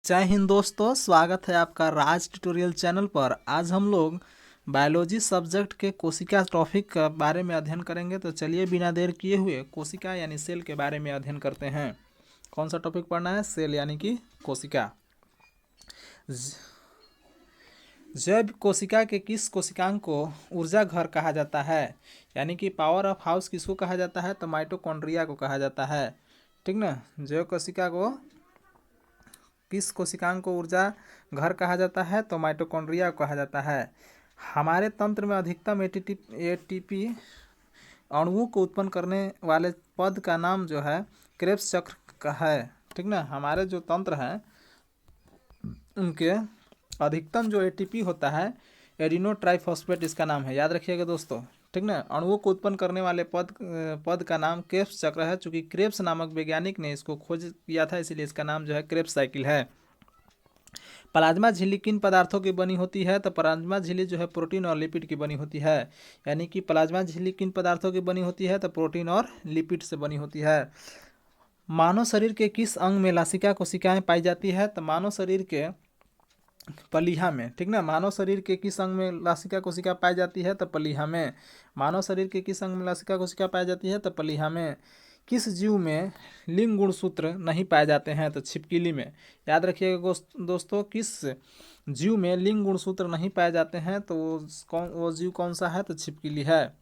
जय हिंद दोस्तों, स्वागत है आपका राज ट्यूटोरियल चैनल पर। आज हम लोग बायोलॉजी सब्जेक्ट के कोशिका टॉपिक के बारे में अध्ययन करेंगे। तो चलिए बिना देर किए हुए कोशिका यानी सेल के बारे में अध्ययन करते हैं। कौन सा टॉपिक पढ़ना है? सेल यानी कि कोशिका। जैव कोशिका के किस कोशिकांग को ऊर्जा घर कहा जाता है? यानी कि पावर ऑफ हाउस किसको कहा जाता है? तो माइटोकॉन्ड्रिया को कहा जाता है। ठीक ना। जैव कोशिका को किस कोशिकांग को ऊर्जा घर कहा जाता है? तो माइटोकॉन्ड्रिया को कहा जाता है। हमारे तंत्र में अधिकतम एटीपी अणुओं को उत्पन्न करने वाले पद का नाम जो है क्रेब्स चक्र का है। ठीक ना। हमारे जो तंत्र हैं उनके अधिकतम जो एटीपी होता है एडिनो ट्राइफॉस्फेट इसका नाम है, याद रखिएगा दोस्तों। ठीक ना। अणुओं को उत्पन्न करने वाले पद का नाम क्रेब्स चक्र है। चूंकि क्रेब्स नामक वैज्ञानिक ने इसको खोज किया था, इसीलिए इसका नाम जो है क्रेब्स साइकिल है। प्लाज्मा झिल्ली किन पदार्थों की बनी होती है? तो प्लाज्मा झिल्ली जो है प्रोटीन और लिपिड की बनी होती है। यानी कि प्लाज्मा झिल्ली किन पदार्थों की बनी होती है? तो प्रोटीन और लिपिड से बनी होती है। मानव शरीर के किस अंग में लासिका कोशिकाएं पाई जाती है? तो मानव शरीर के पलीहा में। ठीक ना। मानव शरीर के किस अंग में लासिका कोशिका पाई जाती है? तो पलीहा में। मानव शरीर के किस अंग में लासिका कोशिका पाई जाती है? तो पलीहा में। किस जीव में लिंग गुणसूत्र नहीं पाए जाते हैं? तो छिपकली में। याद रखिएगा दोस्तों, किस जीव में लिंग गुणसूत्र नहीं पाए जाते हैं? तो वो जीव कौन सा है? तो छिपकली है।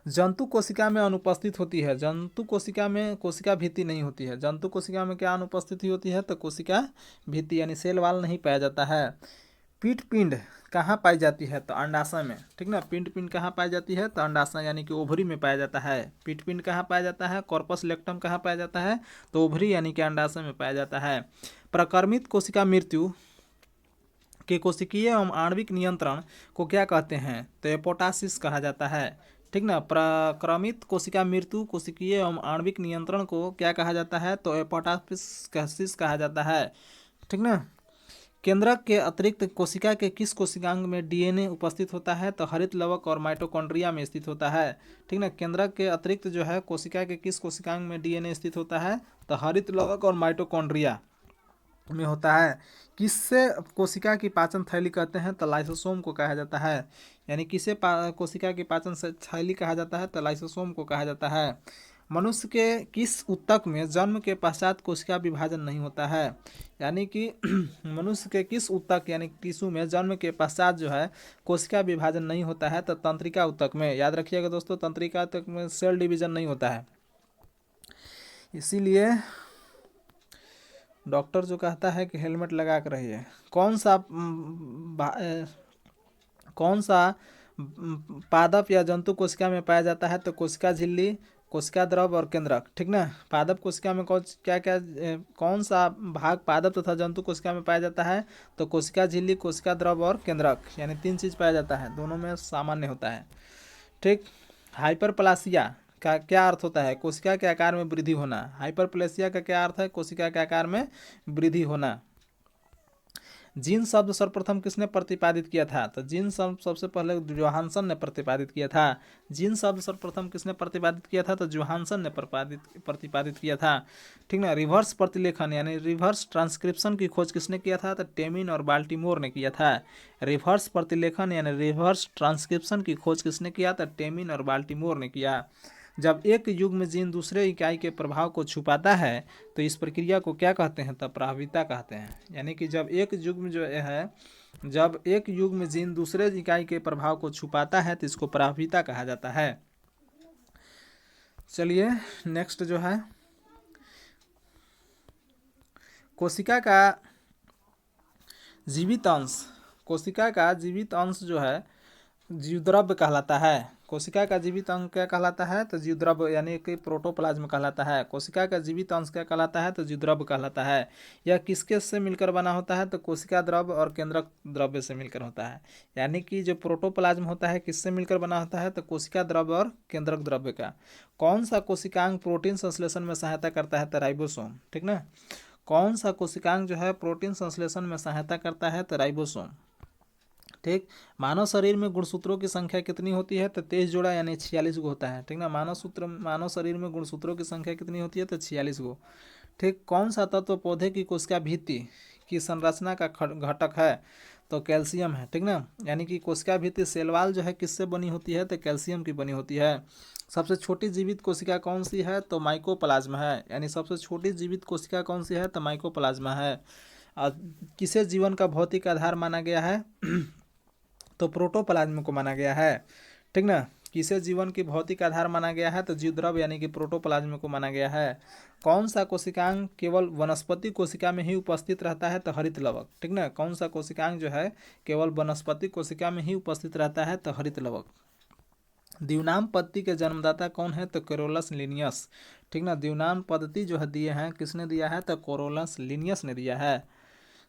जंतु कोशिका में अनुपस्थित होती है। जंतु कोशिका में कोशिका भित्ति नहीं होती है। जंतु कोशिका में क्या अनुपस्थिति होती है? तो कोशिका भित्ति यानी सेल वाल नहीं पाया जाता है। पीट पिंड कहाँ पाई जाती है? तो अंडाशय में। ठीक ना। पीट पिंड कहाँ पाई जाती है? तो अंडाशय यानी कि ओवरी में पाया जाता है। पीट पिंड कहाँ पाया जाता है? कॉर्पस लेक्टम कहाँ पाया जाता है? तो ओवरी यानी कि अंडाशय में पाया जाता है। प्रकर्मित कोशिका मृत्यु के कोशिकीय एवं आणविक नियंत्रण को क्या कहते हैं? तो एपोप्टोसिस कहा जाता है। ठीक ना। प्रक्रमित कोशिका मृत्यु कोशिकीय एवं आणविक नियंत्रण को क्या कहा जाता है? तो एपोप्टोसिस कहा जाता है। ठीक ना। केंद्रक के अतिरिक्त कोशिका के किस कोशिकांग में डीएनए उपस्थित होता है? तो हरित लवक और माइटोकॉन्ड्रिया में स्थित होता है। ठीक ना। केंद्रक के अतिरिक्त जो है कोशिका के किस कोशिकांग में डीएनए स्थित होता है? तो हरित लवक और माइटोकॉन्ड्रिया में होता है। किससे कोशिका की पाचन थैली कहते हैं? तो लाइसोसोम को कहा जाता है। यानी किसे कोशिका की पाचन थैली कहा जाता है? तो लाइसोसोम को कहा जाता है। मनुष्य के किस ऊतक में जन्म के पश्चात कोशिका विभाजन नहीं होता है? यानी कि मनुष्य के किस ऊतक यानी टिश्यू में जन्म के पश्चात जो है कोशिका विभाजन नहीं होता है? तो तंत्रिका ऊतक में। याद रखिएगा दोस्तों, तंत्रिका ऊतक में सेल डिवीजन नहीं होता है। इसीलिए डॉक्टर जो कहता है कि हेलमेट लगा कर रहिए। कौन सा पादप या जंतु कोशिका में पाया जाता है? तो कोशिका झिल्ली, कोशिका द्रव और केंद्रक। ठीक ना। पादप कोशिका में कौन सा भाग पादप तथा जंतु कोशिका में पाया जाता है? तो कोशिका झिल्ली, कोशिका द्रव और केंद्रक, यानी 3 चीज पाया जाता है। दोनों में सामान्य होता है। ठीक। हाइपरप्लासिया का क्या अर्थ होता है? कोशिका के आकार में वृद्धि होना। हाइपरप्लेसिया का क्या अर्थ है? कोशिका के आकार में वृद्धि होना। जीन शब्द सर्वप्रथम किसने प्रतिपादित किया था? तो जीन शब्द सबसे पहले जोहानसन ने प्रतिपादित किया था। जीन शब्द सर्वप्रथम किसने प्रतिपादित किया था? तो जोहानसन ने प्रतिपादित किया था। ठीक ना। रिवर्स प्रतिलेखन यानी रिवर्स ट्रांसक्रिप्शन की खोज किसने किया था? तो टेमिन और बाल्टीमोर ने किया था। रिवर्स प्रतिलेखन यानी रिवर्स ट्रांसक्रिप्शन की खोज किसने किया? तो टेमिन और बाल्टीमोर ने किया। जब एक युग्म जीन दूसरे इकाई के प्रभाव को छुपाता है तो इस प्रक्रिया को क्या कहते हैं? तो प्रभाविता कहते हैं। यानी कि जब एक युग्म जीन दूसरे इकाई के प्रभाव को छुपाता है तो इसको प्रभाविता कहा जाता है। चलिए नेक्स्ट जो है कोशिका का जीवित अंश। कोशिका का जीवित अंश जो है जीवद्रव्य कहलाता है। कोशिका का जीवित अंग क्या कहलाता है? तो जीवद्रव्य यानी कि प्रोटोप्लाज्म कहलाता है। कोशिका का जीवित अंश क्या कहलाता है? तो जीवद्रव्य कहलाता है। यह किसके से मिलकर बना होता है? तो कोशिका द्रव्य और केंद्रक द्रव्य से मिलकर होता है। यानी कि जो प्रोटोप्लाज्म होता है किससे मिलकर बना होता है? तो कोशिका द्रव्य और केंद्रक द्रव्य का। कौन सा कोशिकांग प्रोटीन संश्लेषण में सहायता करता है? तो राइबोसोम। ठीक ना। कौन सा कोशिकांग जो है प्रोटीन संश्लेषण में सहायता करता है? तो राइबोसोम। ठीक। मानव शरीर में गुणसूत्रों की संख्या कितनी होती है? तो 23 जोड़ा यानी 46 गो होता है। ठीक ना। मानव शरीर में गुणसूत्रों की संख्या कितनी होती है? तो 46 गो। ठीक, कौन सा तत्व पौधे की कोशिका भित्ति की संरचना का घटक है, तो कैल्शियम है। ठीक ना, यानी कि कोशिका भित्ति सेल वॉल जो है किससे बनी होती है, तो कैल्शियम की बनी होती है। सबसे छोटी जीवित कोशिका कौन सी है, तो माइकोप्लाज्मा है, यानी सबसे छोटी जीवित कोशिका कौन सी है, तो माइकोप्लाज्मा है। और किसे जीवन का भौतिक आधार माना गया है तो प्रोटोप्लाज्म को माना गया है। ठीक ना, किसे जीवन की भौतिक आधार माना गया है, तो जीवद्रव यानी कि प्रोटोप्लाज्म को माना गया है। कौन सा कोशिकांग केवल वनस्पति कोशिका में ही उपस्थित रहता है, तो हरित लवक। ठीक ना, कौन सा कोशिकांग जो है केवल वनस्पति कोशिका में ही उपस्थित रहता है, तो हरित लवक। द्विनाम पद्धति के जन्मदाता कौन है, तो कोरोलस लिनियस। ठीक ना, द्विनाम पद्धति जो है दिए हैं किसने दिया है, तो कोरोलस लिनियस ने दिया है।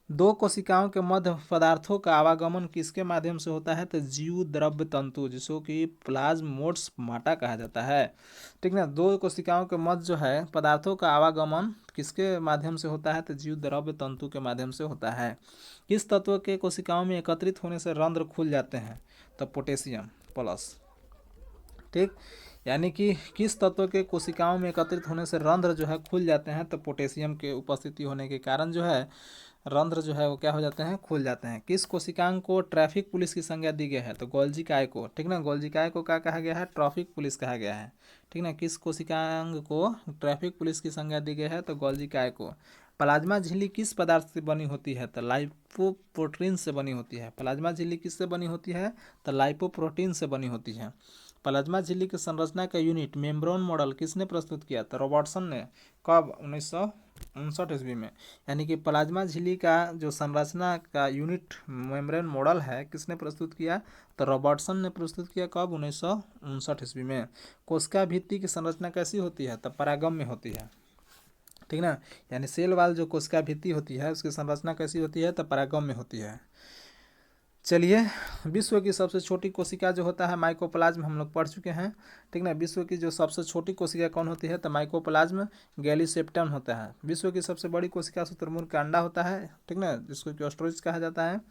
दो कोशिकाओं के मध्य पदार्थों का आवागमन किसके माध्यम से होता है, तो जीव द्रव्य तंतु, जिसको कि प्लाज्मोड्समाटा कहा जाता है। ठीक ना, दो कोशिकाओं के मध्य जो है पदार्थों का आवागमन किसके माध्यम से होता है, तो जीव द्रव्य तंतु के माध्यम से होता है। किस तत्व के कोशिकाओं में एकत्रित होने से रंध्र खुल जाते हैं, तो पोटेशियम प्लस। ठीक, यानी कि किस तत्व के कोशिकाओं में एकत्रित होने से रंध्र जो है खुल जाते हैं, तो पोटेशियम के उपस्थिति होने के कारण जो है रंध्र जो है वो क्या हो जाते हैं, खुल जाते हैं। किस कोशिकांग को ट्रैफिक पुलिस की संज्ञा दी गई है, तो गोल्जी काय को। ठीक ना, गोल्जी काय को क्या कहा गया है, ट्रैफिक पुलिस कहा गया है। ठीक ना, किस कोशिकांग को ट्रैफिक पुलिस की संज्ञा दी गई है, तो गोल्जी काय को। प्लाज्मा झिल्ली किस पदार्थ से बनी होती है, तो लाइपोप्रोटीन से बनी होती है। प्लाज्मा झिल्ली किससे बनी होती है, तो लाइपोप्रोटीन से बनी होती है। प्लाज्मा झिल्ली की संरचना का यूनिट मेम्ब्रेन मॉडल किसने प्रस्तुत किया, तो रॉबर्टसन ने। कब, 1959 ईस्वी में। यानी कि प्लाज्मा झिल्ली का जो संरचना का यूनिट मेम्ब्रेन मॉडल है किसने प्रस्तुत किया, तो रॉबर्टसन ने प्रस्तुत किया। कब, 1959 ईस्वी में। कोशिका भित्ति की संरचना कैसी होती है, तो परागम्य होती है। ठीक ना, यानी सेल वाल जो कोशिका भित्ति होती है उसकी संरचना कैसी होती है, तो परागम्य होती है। चलिए, विश्व की सबसे छोटी कोशिका जो होता है माइकोप्लाज्म हम लोग पढ़ चुके हैं। ठीक ना, विश्व की जो सबसे छोटी कोशिका कौन होती है, तो माइकोप्लाज्म गैलीसेप्टम होता है। विश्व की सबसे बड़ी कोशिका शुतुरमुर्ग का अंडा होता है। ठीक ना, जिसको कि ऑस्ट्रोच कहा जाता है।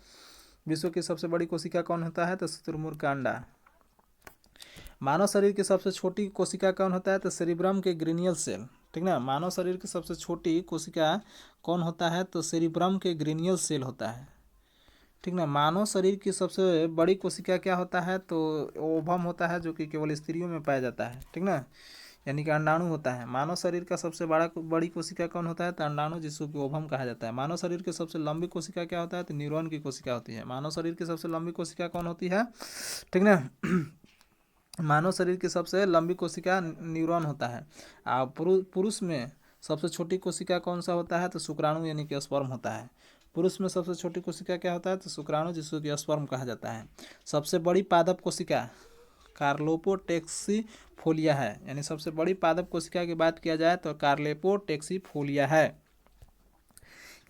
विश्व की सबसे बड़ी कोशिका कौन होता है, तो शुतुरमुर्ग का अंडा। मानव शरीर की सबसे छोटी कोशिका कौन होता है, तो सेरिब्रम के ग्रेनियल सेल। ठीक ना, मानव शरीर की सबसे छोटी कोशिका कौन होता है, तो सेरिब्रम के ग्रेनियल सेल होता है। ठीक ना, मानव शरीर की सबसे बड़ी कोशिका क्या होता है, तो ओवम होता है, जो कि केवल स्त्रियों में पाया जाता है। ठीक ना, यानी कि अंडाणु होता है। मानव शरीर का सबसे बड़ी कोशिका कौन होता है, तो अंडाणु, जिसको कि ओवम कहा जाता है। मानव शरीर की सबसे लंबी कोशिका क्या होता है, तो न्यूरॉन की कोशिका होती है। मानव शरीर की सबसे लंबी कोशिका कौन होती है, ठीक ना मानव शरीर की सबसे लंबी कोशिका न्यूरॉन होता है। पुरुष में सबसे छोटी कोशिका कौन सा होता है, तो शुक्राणु यानी कि स्पर्म होता है। पुरुष में सबसे छोटी कोशिका क्या होता है, तो शुक्राणु, जिसको कि स्पर्म कहा जाता है। सबसे बड़ी पादप कोशिका कार्लोपोटेक्सीफोलिया है, यानी सबसे बड़ी पादप कोशिका की बात किया जाए तो कार्लोपोटेक्सीफोलिया है।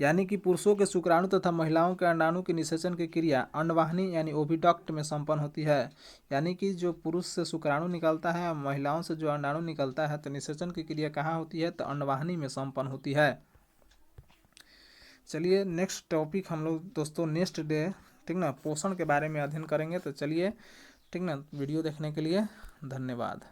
यानी कि पुरुषों के शुक्राणु तथा महिलाओं के अंडाणु के निषेचन की क्रिया अंडवाहिनी यानी ओविडक्ट में संपन्न होती है। यानी कि जो पुरुष से शुक्राणु निकलता है और महिलाओं से जो अंडाणु निकलता है, तो निषेचन की क्रिया कहाँ होती है, तो अंडवाहिनी में संपन्न होती है। चलिए, नेक्स्ट टॉपिक हम लोग दोस्तों नेक्स्ट डे, ठीक ना, पोषण के बारे में अध्ययन करेंगे। तो चलिए, ठीक ना, वीडियो देखने के लिए धन्यवाद।